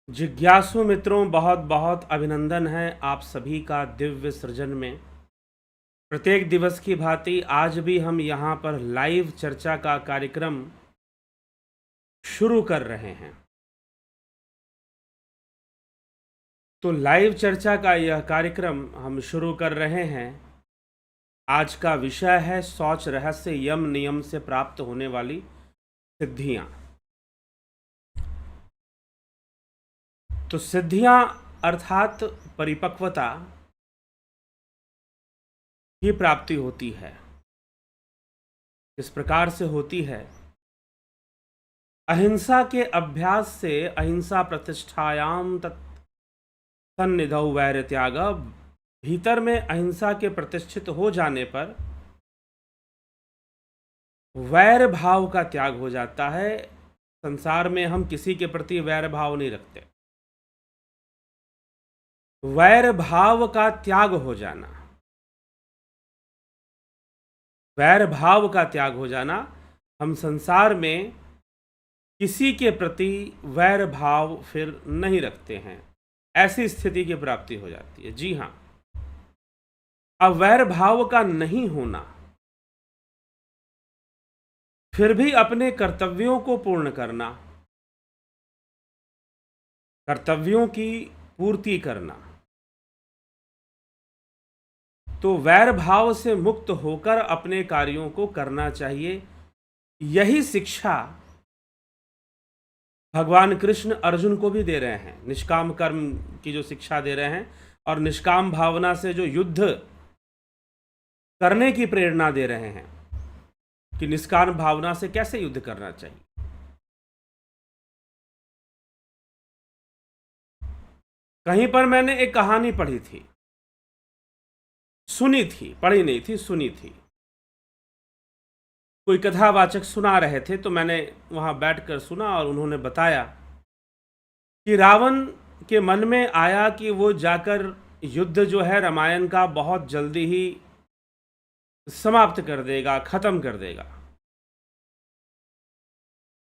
जिज्ञासु मित्रों, बहुत बहुत अभिनंदन है आप सभी का दिव्य सृजन में। प्रत्येक दिवस की भांति आज भी हम यहाँ पर लाइव चर्चा का कार्यक्रम शुरू कर रहे हैं। तो लाइव चर्चा का यह कार्यक्रम हम शुरू कर रहे हैं। आज का विषय है शौच रहस्य यम नियम से प्राप्त होने वाली सिद्धियाँ। तो सिद्धियाँ अर्थात परिपक्वता की प्राप्ति होती है। इस प्रकार से होती है, अहिंसा के अभ्यास से अहिंसा प्रतिष्ठायाम तन्निधौ वैर त्याग। भीतर में अहिंसा के प्रतिष्ठित हो जाने पर वैर भाव का त्याग हो जाता है। संसार में हम किसी के प्रति वैर भाव नहीं रखते। वैर भाव का त्याग हो जाना, वैर भाव का त्याग हो जाना, हम संसार में किसी के प्रति वैर भाव फिर नहीं रखते हैं। ऐसी स्थिति की प्राप्ति हो जाती है। जी हाँ, अब वैर भाव का नहीं होना, फिर भी अपने कर्तव्यों को पूर्ण करना, कर्तव्यों की पूर्ति करना, तो वैर भाव से मुक्त होकर अपने कार्यों को करना चाहिए। यही शिक्षा भगवान कृष्ण अर्जुन को भी दे रहे हैं। निष्काम कर्म की जो शिक्षा दे रहे हैं और निष्काम भावना से जो युद्ध करने की प्रेरणा दे रहे हैं कि निष्काम भावना से कैसे युद्ध करना चाहिए। कहीं पर मैंने एक कहानी पढ़ी थी, सुनी थी, पढ़ी नहीं थी, सुनी थी। कोई कथावाचक सुना रहे थे तो मैंने वहां बैठकर सुना और उन्होंने बताया कि रावण के मन में आया कि वो जाकर युद्ध जो है रामायण का बहुत जल्दी ही समाप्त कर देगा, खत्म कर देगा।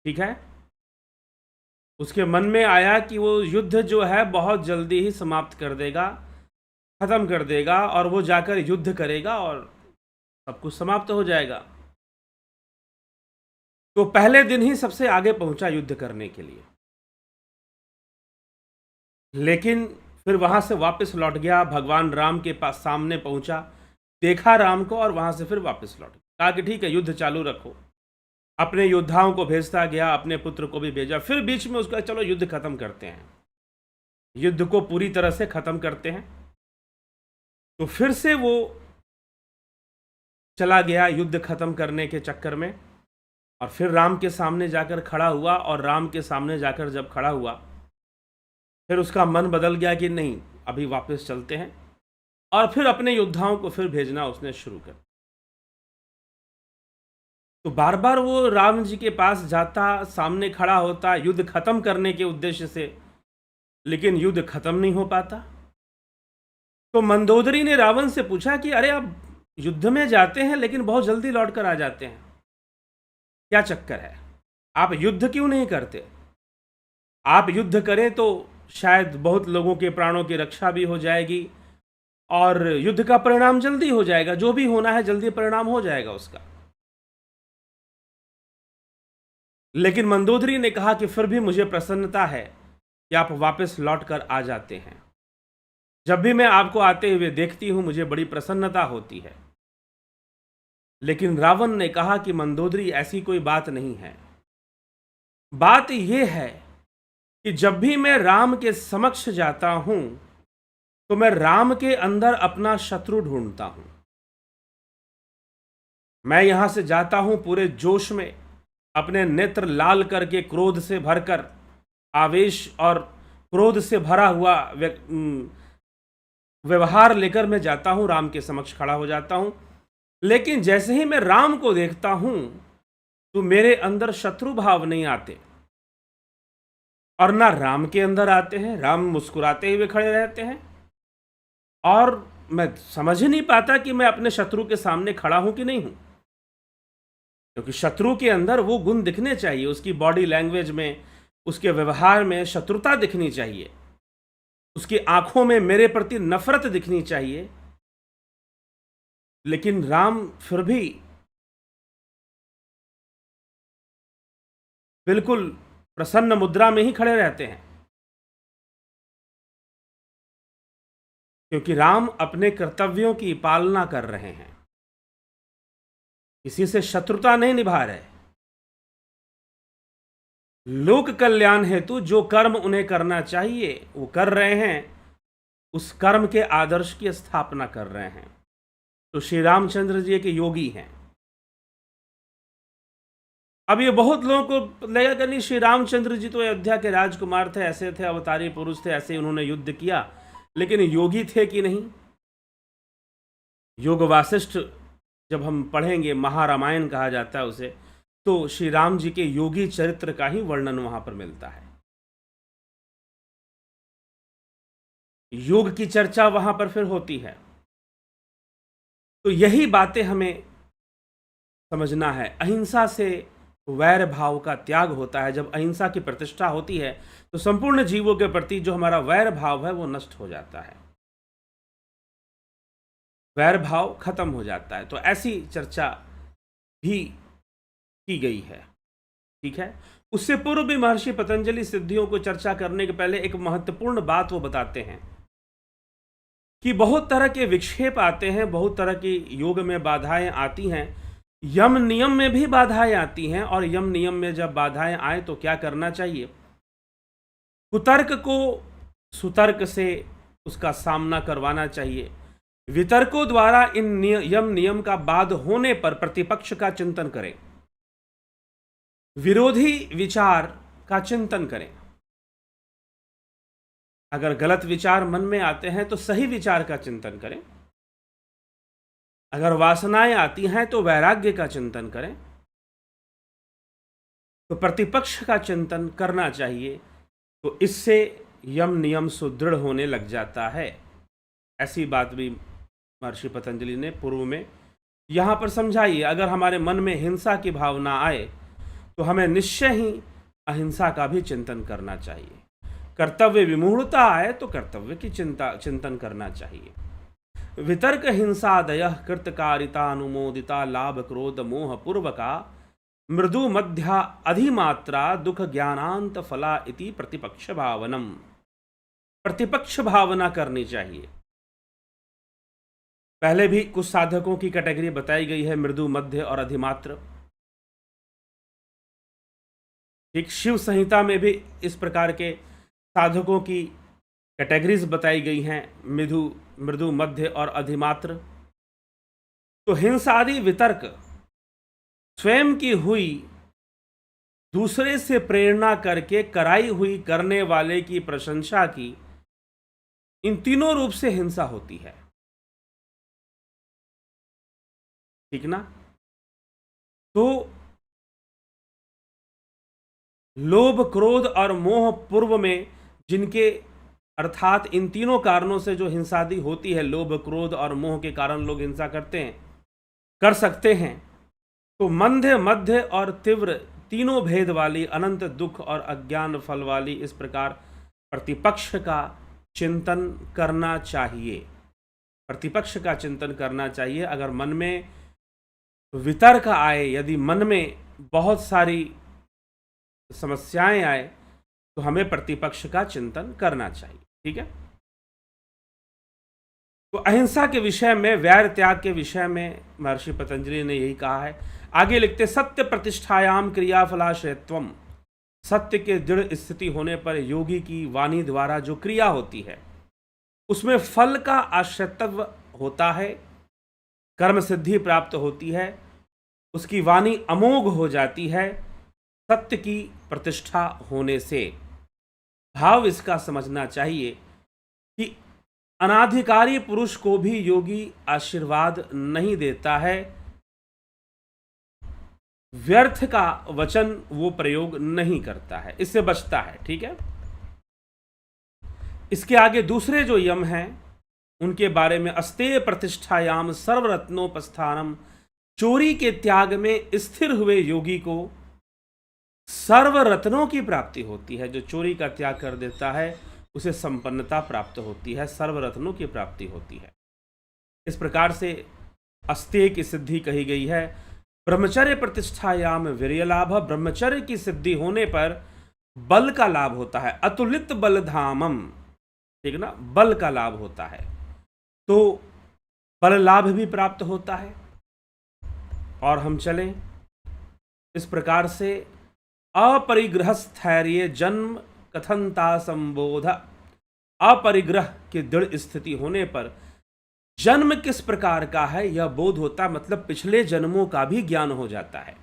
ठीक है, उसके मन में आया कि वो युद्ध जो है बहुत जल्दी ही समाप्त कर देगा, खत्म कर देगा और वो जाकर युद्ध करेगा और सब कुछ समाप्त हो जाएगा। तो पहले दिन ही सबसे आगे पहुंचा युद्ध करने के लिए, लेकिन फिर वहां से वापस लौट गया। भगवान राम के पास सामने पहुंचा, देखा राम को और वहां से फिर वापस लौट गया। कहा कि ठीक है, युद्ध चालू रखो। अपने योद्धाओं को भेजता गया, अपने पुत्र को भी भेजा। फिर बीच में उसका चलो युद्ध खत्म करते हैं, युद्ध को पूरी तरह से खत्म करते हैं। तो फिर से वो चला गया युद्ध खत्म करने के चक्कर में और फिर राम के सामने जाकर खड़ा हुआ। और राम के सामने जाकर जब खड़ा हुआ, फिर उसका मन बदल गया कि नहीं, अभी वापस चलते हैं। और फिर अपने योद्धाओं को फिर भेजना उसने शुरू कर। तो बार बार वो राम जी के पास जाता, सामने खड़ा होता युद्ध खत्म करने के उद्देश्य से, लेकिन युद्ध खत्म नहीं हो पाता। तो मंदोदरी ने रावण से पूछा कि अरे आप युद्ध में जाते हैं लेकिन बहुत जल्दी लौट कर आ जाते हैं, क्या चक्कर है? आप युद्ध क्यों नहीं करते? आप युद्ध करें तो शायद बहुत लोगों के प्राणों की रक्षा भी हो जाएगी और युद्ध का परिणाम जल्दी हो जाएगा। जो भी होना है जल्दी परिणाम हो जाएगा उसका। लेकिन मंदोदरी ने कहा कि फिर भी मुझे प्रसन्नता है कि आप वापस लौट कर आ जाते हैं। जब भी मैं आपको आते हुए देखती हूं मुझे बड़ी प्रसन्नता होती है। लेकिन रावण ने कहा कि मंदोदरी, ऐसी कोई बात नहीं है। बात यह है कि जब भी मैं राम के समक्ष जाता हूं तो मैं राम के अंदर अपना शत्रु ढूंढता हूं। मैं यहां से जाता हूं पूरे जोश में, अपने नेत्र लाल करके, क्रोध से भरकर, आवेश और क्रोध से भरा हुआ व्यवहार लेकर मैं जाता हूं, राम के समक्ष खड़ा हो जाता हूं। लेकिन जैसे ही मैं राम को देखता हूं तो मेरे अंदर शत्रु भाव नहीं आते और ना राम के अंदर आते हैं। राम मुस्कुराते हुए खड़े रहते हैं और मैं समझ ही नहीं पाता कि मैं अपने शत्रु के सामने खड़ा हूं कि नहीं हूं, क्योंकि शत्रु के अंदर वो गुण दिखने चाहिए, उसकी बॉडी लैंग्वेज में, उसके व्यवहार में शत्रुता दिखनी चाहिए, उसकी आंखों में मेरे प्रति नफरत दिखनी चाहिए, लेकिन राम फिर भी बिल्कुल प्रसन्न मुद्रा में ही खड़े रहते हैं, क्योंकि राम अपने कर्तव्यों की पालना कर रहे हैं, किसी से शत्रुता नहीं निभा रहे। लोक कल्याण हेतु जो कर्म उन्हें करना चाहिए वो कर रहे हैं, उस कर्म के आदर्श की स्थापना कर रहे हैं। तो श्री रामचंद्र जी एक योगी हैं। अब ये बहुत लोगों को लगेगा कि नहीं, श्री रामचंद्र जी तो अयोध्या के राजकुमार थे, ऐसे थे, अवतारी पुरुष थे, ऐसे उन्होंने युद्ध किया, लेकिन योगी थे कि नहीं? योग वासिष्ठ जब हम पढ़ेंगे, महारामायण कहा जाता है उसे, तो श्री राम जी के योगी चरित्र का ही वर्णन वहां पर मिलता है। योग की चर्चा वहां पर फिर होती है। तो यही बातें हमें समझना है। अहिंसा से वैर भाव का त्याग होता है। जब अहिंसा की प्रतिष्ठा होती है तो संपूर्ण जीवों के प्रति जो हमारा वैर भाव है वो नष्ट हो जाता है, वैर भाव खत्म हो जाता है। तो ऐसी चर्चा भी की गई है। ठीक है। उससे पूर्व भी महर्षि पतंजलि सिद्धियों को चर्चा करने के पहले एक महत्वपूर्ण बात वो बताते हैं कि बहुत तरह के विक्षेप आते हैं, बहुत तरह की योग में बाधाएं आती हैं, यम नियम में भी बाधाएं आती हैं। और यम नियम में जब बाधाएं आए तो क्या करना चाहिए? कुतर्क को सुतर्क से उसका सामना करवाना चाहिए। वितर्कों द्वारा इन यम नियम का बाध होने पर प्रतिपक्ष का चिंतन करें, विरोधी विचार का चिंतन करें। अगर गलत विचार मन में आते हैं तो सही विचार का चिंतन करें। अगर वासनाएं आती हैं तो वैराग्य का चिंतन करें। तो प्रतिपक्ष का चिंतन करना चाहिए। तो इससे यम नियम सुदृढ़ होने लग जाता है। ऐसी बात भी महर्षि पतंजलि ने पूर्व में यहां पर समझाई है। अगर हमारे मन में हिंसा की भावना आए तो हमें निश्चय ही अहिंसा का भी चिंतन करना चाहिए। कर्तव्य विमूढ़ता आए तो कर्तव्य की चिंतन करना चाहिए। वितर्क हिंसादयः कृतकारिता अनुमोदिता लाभ क्रोध मोह पूर्वका मृदु मध्या अधिमात्रा दुख ज्ञानांत फला इति प्रतिपक्ष भावनम। प्रतिपक्ष भावना करनी चाहिए। पहले भी कुछ साधकों की कैटेगरी बताई गई है, मृदु मध्य और अधिमात्र। ठीक, शिव संहिता में भी इस प्रकार के साधकों की कैटेगरीज बताई गई हैं, मृदु मध्य और अधिमात्र। तो हिंसादि वितर्क, स्वयं की हुई, दूसरे से प्रेरणा करके कराई हुई करने वाले की प्रशंसा की, इन तीनों रूप से हिंसा होती है। ठीक ना? तो लोभ क्रोध और मोह पूर्व में जिनके, अर्थात इन तीनों कारणों से जो हिंसादि होती है, लोभ क्रोध और मोह के कारण लोग हिंसा करते हैं, कर सकते हैं। तो मंध्य मध्य और तीव्र तीनों भेद वाली, अनंत दुख और अज्ञान फल वाली, इस प्रकार प्रतिपक्ष का चिंतन करना चाहिए। प्रतिपक्ष का चिंतन करना चाहिए। अगर मन में वितर्क आए, यदि मन में बहुत सारी समस्याएं आए, तो हमें प्रतिपक्ष का चिंतन करना चाहिए। ठीक है। तो अहिंसा के विषय में, वैर त्याग के विषय में महर्षि पतंजलि ने यही कहा है। आगे लिखते, सत्य प्रतिष्ठायाम क्रियाफलाश्रयत्वम। सत्य के दृढ़ स्थिति होने पर योगी की वाणी द्वारा जो क्रिया होती है उसमें फल का आश्रयत्व होता है, कर्म सिद्धि प्राप्त होती है, उसकी वाणी अमोघ हो जाती है सत्य की प्रतिष्ठा होने से। भाव इसका समझना चाहिए कि अनाधिकारी पुरुष को भी योगी आशीर्वाद नहीं देता है, व्यर्थ का वचन वो प्रयोग नहीं करता है, इससे बचता है। ठीक है। इसके आगे दूसरे जो यम हैं उनके बारे में, अस्तेय प्रतिष्ठायाम सर्वरत्नोपस्थानम। चोरी के त्याग में स्थिर हुए योगी को सर्व रत्नों की प्राप्ति होती है। जो चोरी का त्याग कर देता है उसे संपन्नता प्राप्त होती है, सर्व रत्नों की प्राप्ति होती है। इस प्रकार से अस्तेय की सिद्धि कही गई है। ब्रह्मचर्य प्रतिष्ठायाम वीर्य लाभ, ब्रह्मचर्य की सिद्धि होने पर बल का लाभ होता है। अतुलित बल धामम, ठीक ना, बल का लाभ होता है, तो बल लाभ भी प्राप्त होता है। और हम चलें इस प्रकार से, अपरिग्रह स्थैर्य जन्म कथनता संबोध, अपरिग्रह की दृढ़ स्थिति होने पर जन्म किस प्रकार का है यह बोध होता, मतलब पिछले जन्मों का भी ज्ञान हो जाता है।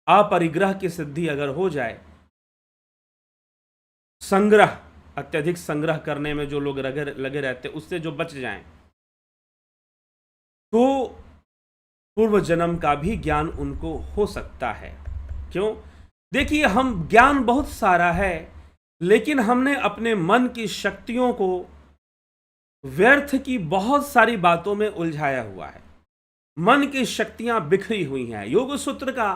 अपरिग्रह की सिद्धि अगर हो जाए, संग्रह, अत्यधिक संग्रह करने में जो लोग लगे रहते उससे जो बच जाएं, तो पूर्व जन्म का भी ज्ञान उनको हो सकता है। क्यों? देखिए, हम ज्ञान बहुत सारा है, लेकिन हमने अपने मन की शक्तियों को व्यर्थ की बहुत सारी बातों में उलझाया हुआ है। मन की शक्तियां बिखरी हुई हैं। योग सूत्र का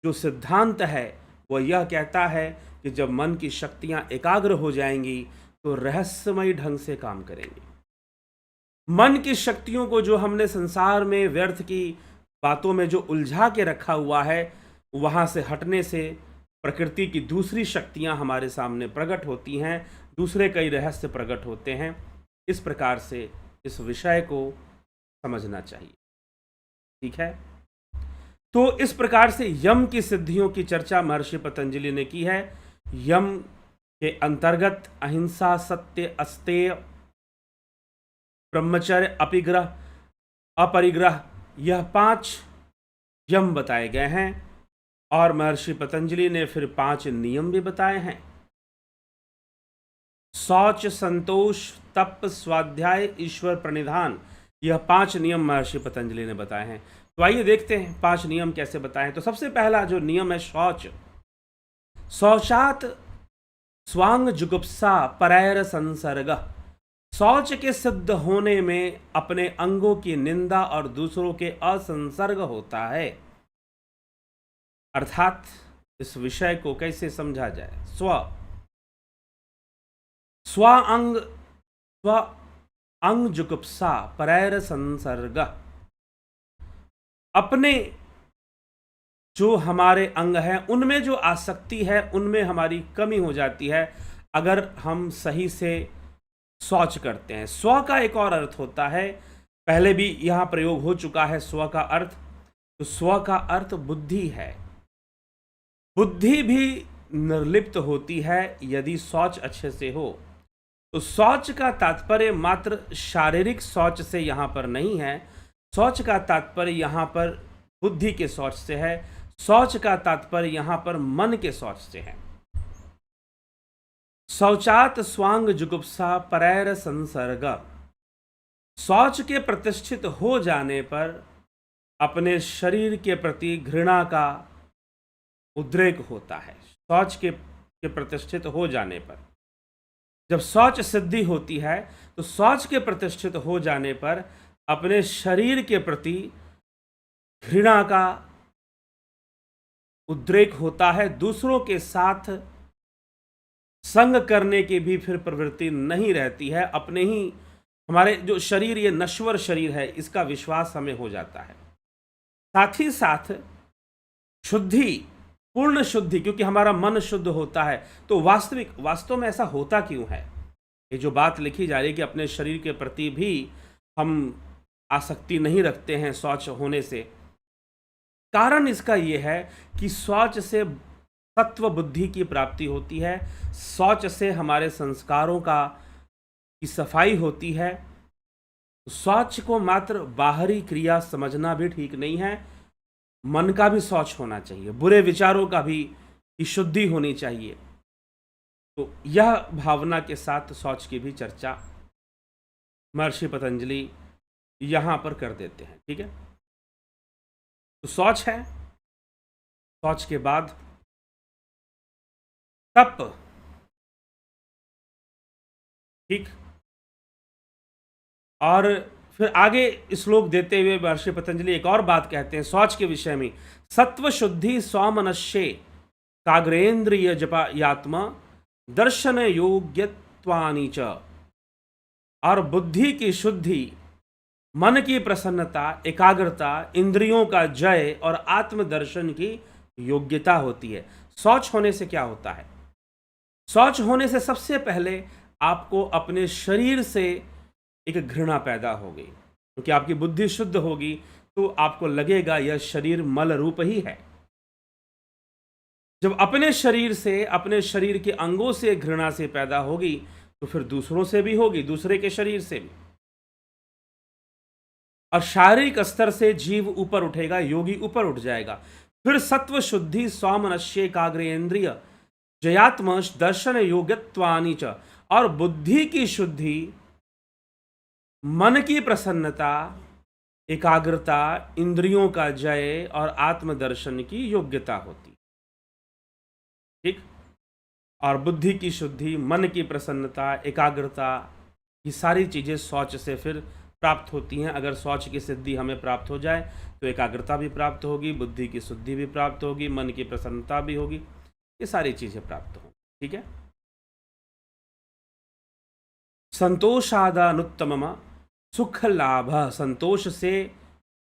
जो सिद्धांत है वह यह कहता है कि जब मन की शक्तियां एकाग्र हो जाएंगी तो रहस्यमय ढंग से काम करेंगी। मन की शक्तियों को जो हमने संसार में व्यर्थ की बातों में जो उलझा के रखा हुआ है, वहां से हटने से प्रकृति की दूसरी शक्तियां हमारे सामने प्रकट होती हैं, दूसरे कई रहस्य प्रकट होते हैं। इस प्रकार से इस विषय को समझना चाहिए। ठीक है, तो इस प्रकार से यम की सिद्धियों की चर्चा महर्षि पतंजलि ने की है। यम के अंतर्गत अहिंसा, सत्य, अस्तेय, ब्रह्मचर्य, अपिग्रह, अपरिग्रह, यह 5 यम बताए गए हैं। और महर्षि पतंजलि ने फिर 5 नियम भी बताए हैं। शौच, संतोष, तप, स्वाध्याय, ईश्वर प्रणिधान, यह 5 नियम महर्षि पतंजलि ने बताए हैं। तो आइए देखते हैं 5 नियम कैसे बताए हैं। तो सबसे पहला जो नियम है शौच। शौचात स्वांग जुगुप्सा परैर संसर्ग, शौच के सिद्ध होने में अपने अंगों की निंदा और दूसरों के असंसर्ग होता है। अर्थात इस विषय को कैसे समझा जाए। स्व अंग जुगुप्सा परैर संसर्ग, अपने जो हमारे अंग हैं उनमें जो आसक्ति है उनमें हमारी कमी हो जाती है अगर हम सही से शौच करते हैं। स्व का एक और अर्थ होता है, पहले भी यहां प्रयोग हो चुका है स्व का अर्थ। तो स्व का अर्थ बुद्धि है। बुद्धि भी निर्लिप्त होती है यदि शौच अच्छे से हो। तो शौच का तात्पर्य मात्र शारीरिक शौच से यहां पर नहीं है। शौच का तात्पर्य यहां पर बुद्धि के शौच से है। शौच का तात्पर्य यहां पर मन के शौच से है। शौचात स्वांग जुगुप्सा परैर संसर्ग, शौच के प्रतिष्ठित हो जाने पर अपने शरीर के प्रति घृणा का उद्रेक होता है। शौच के प्रतिष्ठित हो जाने पर, जब शौच सिद्धि होती है तो शौच के प्रतिष्ठित हो जाने पर अपने शरीर के प्रति घृणा का उद्रेक होता है। दूसरों के साथ संग करने की भी फिर प्रवृत्ति नहीं रहती है। अपने ही हमारे जो शरीर, ये नश्वर शरीर है, इसका विश्वास हमें हो जाता है। साथ ही साथ शुद्धि, पूर्ण शुद्धि, क्योंकि हमारा मन शुद्ध होता है। तो वास्तव में ऐसा होता क्यों है? ये जो बात लिखी जा रही है कि अपने शरीर के प्रति भी हम आसक्ति नहीं रखते हैं शौच होने से, कारण इसका यह है कि शौच से सत्व बुद्धि की प्राप्ति होती है। शौच से हमारे संस्कारों की सफाई होती है। शौच को मात्र बाहरी क्रिया समझना भी ठीक नहीं है। मन का भी शौच होना चाहिए, बुरे विचारों का भी की शुद्धि होनी चाहिए। तो यह भावना के साथ शौच की भी चर्चा महर्षि पतंजलि यहां पर कर देते हैं। ठीक है, तो शौच है। शौच के बाद तप, ठीक, और फिर आगे श्लोक देते हुए महर्षि पतंजलि एक और बात कहते हैं शौच के विषय में। सत्व शुद्धि सौमनस्ये काग्रेन्द्रिय जपायात्मा दर्शन योग्यत्वानि च, और बुद्धि की शुद्धि, मन की प्रसन्नता, एकाग्रता, इंद्रियों का जय और आत्मदर्शन की योग्यता होती है। शौच होने से क्या होता है? शौच होने से सबसे पहले आपको अपने शरीर से एक घृणा पैदा होगी, क्योंकि आपकी बुद्धि शुद्ध होगी तो आपको लगेगा यह शरीर मल रूप ही है। जब अपने शरीर से, अपने शरीर के अंगों से घृणा से पैदा होगी तो फिर दूसरों से भी होगी, दूसरे के शरीर से भी। और शारीरिक स्तर से जीव ऊपर उठेगा, योगी ऊपर उठ जाएगा। फिर सत्व शुद्धि, सौमनस्य, एकाग्रेन्द्रिय जयात्मश दर्शन योग्यत्वानि च, और बुद्धि की शुद्धि, मन की प्रसन्नता, एकाग्रता, इंद्रियों का जय और आत्मदर्शन की योग्यता होती। ठीक। और बुद्धि की शुद्धि, मन की प्रसन्नता, एकाग्रता, ये सारी चीजें शौच से फिर प्राप्त होती हैं। अगर शौच की सिद्धि हमें प्राप्त हो जाए तो एकाग्रता भी प्राप्त होगी, बुद्धि की शुद्धि भी प्राप्त होगी, मन की प्रसन्नता भी होगी, ये सारी चीजें प्राप्त होंगी। ठीक है। संतोषादानुत्तमम सुख लाभ, संतोष से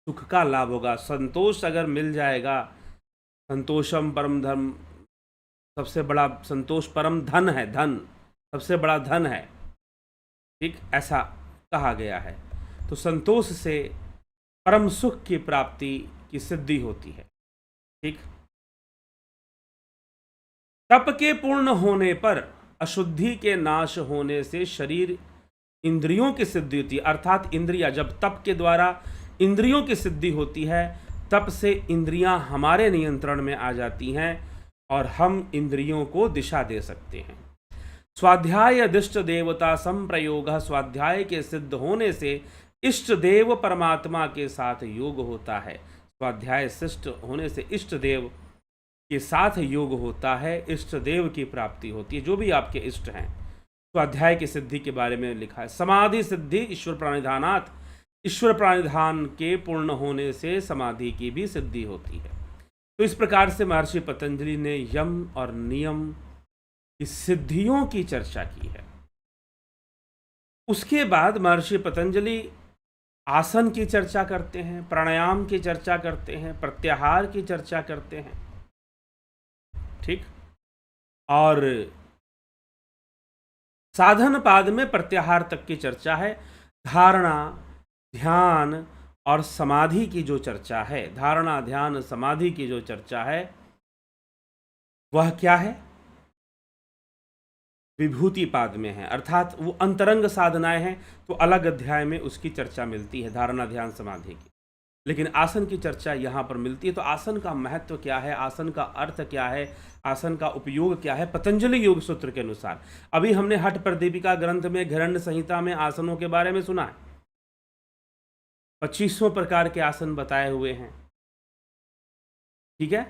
सुख का लाभ होगा। संतोष अगर मिल जाएगा, संतोषम परम धर्म, सबसे बड़ा संतोष परम धन है, धन सबसे बड़ा धन है। ठीक, ऐसा कहा गया है। तो संतोष से परम सुख की प्राप्ति की सिद्धि होती है। ठीक। तप के पूर्ण होने पर अशुद्धि के नाश होने से शरीर इंद्रियों की सिद्धि होती है। अर्थात इंद्रियां, जब तप के द्वारा इंद्रियों की सिद्धि होती है, तप से इंद्रियां हमारे नियंत्रण में आ जाती हैं और हम इंद्रियों को दिशा दे सकते हैं। स्वाध्याय दिष्ट देवता संप्रयोग, स्वाध्याय के सिद्ध होने से इष्ट देव परमात्मा के साथ योग होता है। स्वाध्याय शिष्ट होने से इष्ट देव के साथ योग होता है, इष्ट देव की प्राप्ति होती है, जो भी आपके इष्ट हैं। स्वाध्याय की सिद्धि के बारे में लिखा है, समाधि सिद्धि ईश्वर प्राणिधानात्, ईश्वर प्राणिधान के पूर्ण होने से समाधि की भी सिद्धि होती है। तो इस प्रकार से महर्षि पतंजलि ने यम और नियम की सिद्धियों की चर्चा की है। उसके बाद महर्षि पतंजलि आसन की चर्चा करते हैं, प्राणायाम की चर्चा करते हैं, प्रत्याहार की चर्चा करते हैं। ठीक। और साधन पाद में प्रत्याहार तक की चर्चा है। धारणा, ध्यान और समाधि की जो चर्चा है, धारणा, ध्यान, समाधि की जो चर्चा है, वह क्या है? विभूति पाद में है। अर्थात वो अंतरंग साधनाएं हैं, तो अलग अध्याय में उसकी चर्चा मिलती है, धारणा, ध्यान, समाधि की। लेकिन आसन की चर्चा यहाँ पर मिलती है। तो आसन का महत्व क्या है, आसन का अर्थ क्या है, आसन का उपयोग क्या है, पतंजलि योग सूत्र के अनुसार। अभी हमने हठ प्रदीपिका ग्रंथ में, घरण्य संहिता में आसनों के बारे में सुना है। 2500 प्रकार के आसन बताए हुए हैं। ठीक है।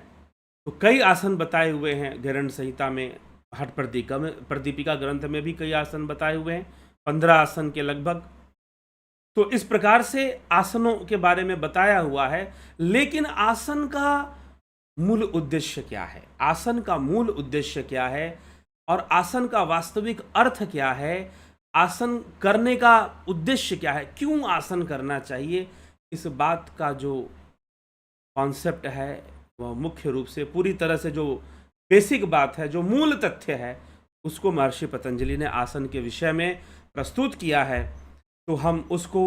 तो कई आसन बताए हुए हैं घरण्य संहिता में, हठ प्रदीपिका ग्रंथ में भी कई आसन बताए हुए हैं, 15 आसन के लगभग। तो इस प्रकार से आसनों के बारे में बताया हुआ है। लेकिन आसन का मूल उद्देश्य क्या है, आसन का मूल उद्देश्य क्या है और आसन का वास्तविक अर्थ क्या है, आसन करने का उद्देश्य क्या है, क्यों आसन करना चाहिए, इस बात का जो कॉन्सेप्ट है वह मुख्य रूप से पूरी तरह से जो बेसिक बात है, जो मूल तथ्य है, उसको महर्षि पतंजलि ने आसन के विषय में प्रस्तुत किया है। तो हम उसको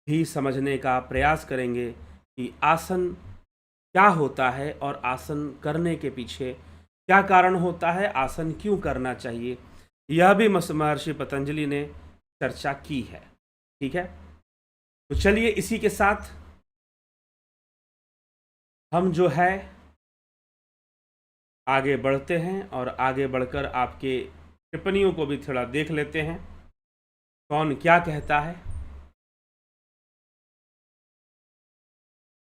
भी समझने का प्रयास करेंगे कि आसन क्या होता है और आसन करने के पीछे क्या कारण होता है, आसन क्यों करना चाहिए, यह भी महर्षि पतंजलि ने चर्चा की है। ठीक है। तो चलिए इसी के साथ हम जो है आगे बढ़ते हैं और आगे बढ़कर आपके टिप्पणियों को भी थोड़ा देख लेते हैं, कौन क्या कहता है।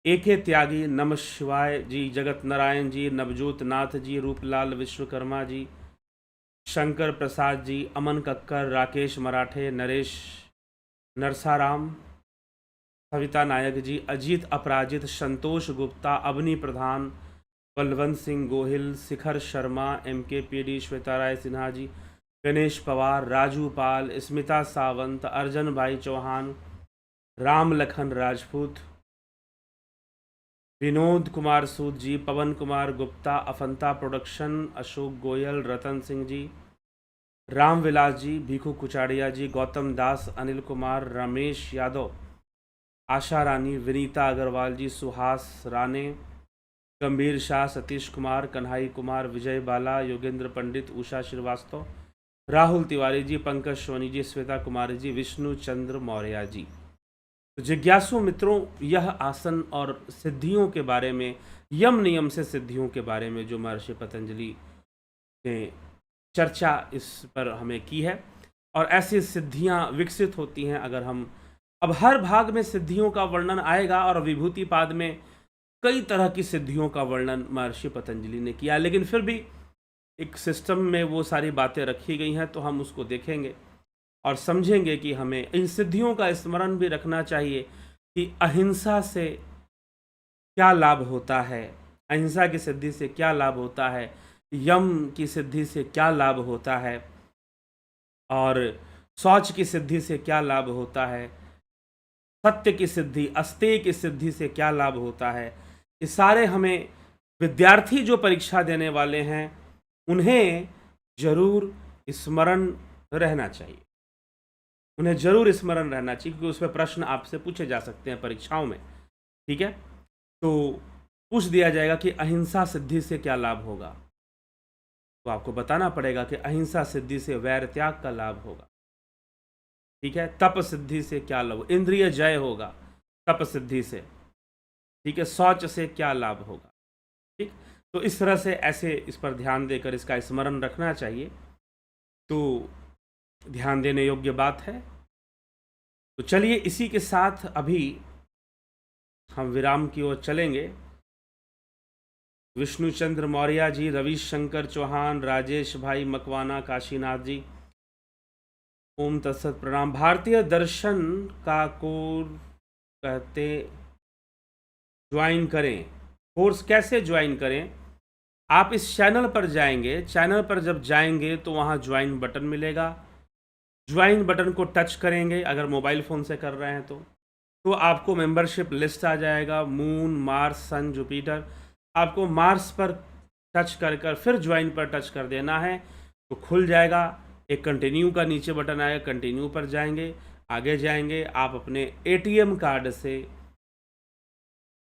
एके त्यागी नमः शिवाय जी, जगत नारायण जी, नवजोत नाथ जी, रूपलाल विश्वकर्मा जी, शंकर प्रसाद जी, अमन कक्कर, राकेश मराठे, नरेश नरसाराम, सविता नायक जी, अजीत अपराजित, संतोष गुप्ता, अवनी प्रधान, बलवंत सिंह गोहिल, शिखर शर्मा, MKPD, श्वेता राय सिन्हा जी, गणेश पवार, राजू पाल, स्मिता सावंत, अर्जन भाई चौहान, राम लखन राजपूत, विनोद कुमार सूद जी, पवन कुमार गुप्ता, अफंता प्रोडक्शन, अशोक गोयल, रतन सिंह जी, रामविलास जी, भीखू कुचाड़िया जी, गौतम दास, अनिल कुमार, रमेश यादव, आशा रानी, विनीता अग्रवाल जी, सुहास राणे, गंभीर शाह, सतीश कुमार, कन्हाई कुमार, विजय बाला, योगेंद्र पंडित, उषा श्रीवास्तव, राहुल तिवारी जी, पंकज सोनी जी, श्वेता कुमारी जी, विष्णु चंद्र मौर्य जी। तो जिज्ञासु मित्रों, यह आसन और सिद्धियों के बारे में, यम नियम से सिद्धियों के बारे में जो महर्षि पतंजलि ने चर्चा इस पर हमें की है, और ऐसी सिद्धियां विकसित होती हैं अगर हम, अब हर भाग में सिद्धियों का वर्णन आएगा, और विभूति पाद में कई तरह की सिद्धियों का वर्णन महर्षि पतंजलि ने किया, लेकिन फिर भी एक सिस्टम में वो सारी बातें रखी गई हैं, तो हम उसको देखेंगे और समझेंगे कि हमें इन सिद्धियों का स्मरण भी रखना चाहिए कि अहिंसा से क्या लाभ होता है, अहिंसा की सिद्धि से क्या लाभ होता है, यम की सिद्धि से क्या लाभ होता है, और शौच की सिद्धि से क्या लाभ होता है, सत्य की सिद्धि, अस्तेय की सिद्धि से क्या लाभ होता है। ये सारे हमें, विद्यार्थी जो परीक्षा देने वाले हैं, उन्हें जरूर स्मरण रहना चाहिए, उन्हें जरूर स्मरण रहना चाहिए, क्योंकि उस पर प्रश्न आपसे पूछे जा सकते हैं परीक्षाओं में। ठीक है, तो पूछ दिया जाएगा कि अहिंसा सिद्धि से क्या लाभ होगा, तो आपको बताना पड़ेगा कि अहिंसा सिद्धि से वैर त्याग का लाभ होगा। ठीक है, तप सिद्धि से क्या लाभ, इंद्रिय जय होगा तप सिद्धि से। ठीक है, शौच से क्या लाभ होगा। ठीक, तो इस तरह से ऐसे इस पर ध्यान देकर इसका स्मरण रखना चाहिए, तो ध्यान देने योग्य बात है। तो चलिए इसी के साथ अभी हम विराम की ओर चलेंगे। विष्णुचंद्र मौर्य जी, रविशंकर चौहान, राजेश भाई मकवाना, काशीनाथ जी, ओम तत्सत, प्रणाम। भारतीय दर्शन का कोर्स कहते ज्वाइन करें, कोर्स कैसे ज्वाइन करें? आप इस चैनल पर जाएंगे, चैनल पर जब जाएंगे तो वहाँ ज्वाइन बटन मिलेगा, ज्वाइन बटन को टच करेंगे, अगर मोबाइल फ़ोन से कर रहे हैं तो आपको मेंबरशिप लिस्ट आ जाएगा, मून, मार्स, सन, जुपिटर। आपको मार्स पर टच कर फिर ज्वाइन पर टच कर देना है, तो खुल जाएगा। एक कंटिन्यू का नीचे बटन आएगा, कंटिन्यू पर जाएंगे, आगे जाएंगे, आप अपने ATM कार्ड से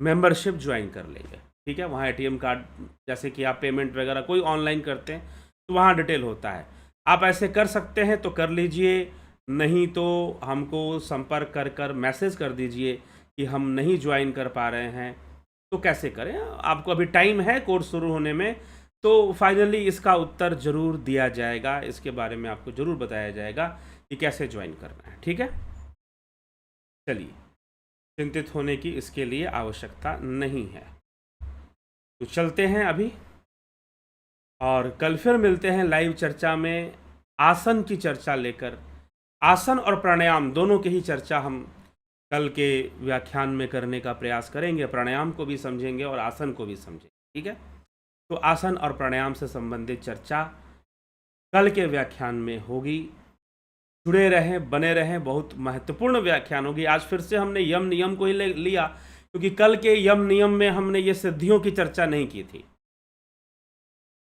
मेंबरशिप ज्वाइन कर लेंगे। ठीक है, वहाँ ATM कार्ड, जैसे कि आप पेमेंट वगैरह कोई ऑनलाइन करते हैं तो वहाँ डिटेल होता है, आप ऐसे कर सकते हैं तो कर लीजिए, नहीं तो हमको संपर्क कर मैसेज कर दीजिए कि हम नहीं ज्वाइन कर पा रहे हैं। तो कैसे करें, आपको अभी टाइम है कोर्स शुरू होने में, तो फाइनली इसका उत्तर ज़रूर दिया जाएगा, इसके बारे में आपको ज़रूर बताया जाएगा कि कैसे ज्वाइन करना है। ठीक है, चलिए, चिंतित होने की इसके लिए आवश्यकता नहीं है। तो चलते हैं अभी, और कल फिर मिलते हैं लाइव चर्चा में, आसन की चर्चा लेकर। आसन और प्राणायाम दोनों की ही चर्चा हम कल के व्याख्यान में करने का प्रयास करेंगे, प्राणायाम को भी समझेंगे और आसन को भी समझेंगे। ठीक है, तो आसन और प्राणायाम से संबंधित चर्चा कल के व्याख्यान में होगी। जुड़े रहें, बने रहें, बहुत महत्वपूर्ण व्याख्यान होगी। आज फिर से हमने यम नियम को ही लिया, क्योंकि कल के यम नियम में हमने ये सिद्धियों की चर्चा नहीं की थी,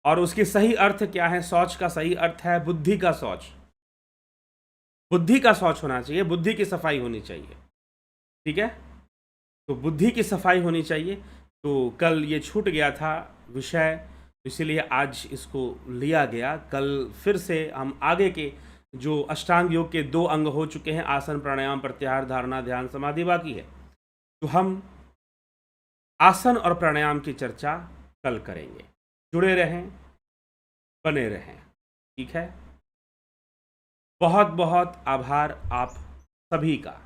और उसकी सही अर्थ क्या है। शौच का सही अर्थ है बुद्धि का शौच, बुद्धि का शौच होना चाहिए, बुद्धि की सफाई होनी चाहिए। ठीक है, तो बुद्धि की सफाई होनी चाहिए। तो कल ये छूट गया था विषय, इसीलिए आज इसको लिया गया। कल फिर से हम आगे के जो अष्टांग योग के 2 अंग हो चुके हैं, आसन, प्राणायाम, प्रत्याहार, धारणा, ध्यान, समाधि बाकी है, तो हम आसन और प्राणायाम की चर्चा कल करेंगे। जुड़े रहें, बने रहें। ठीक है, बहुत बहुत आभार आप सभी का।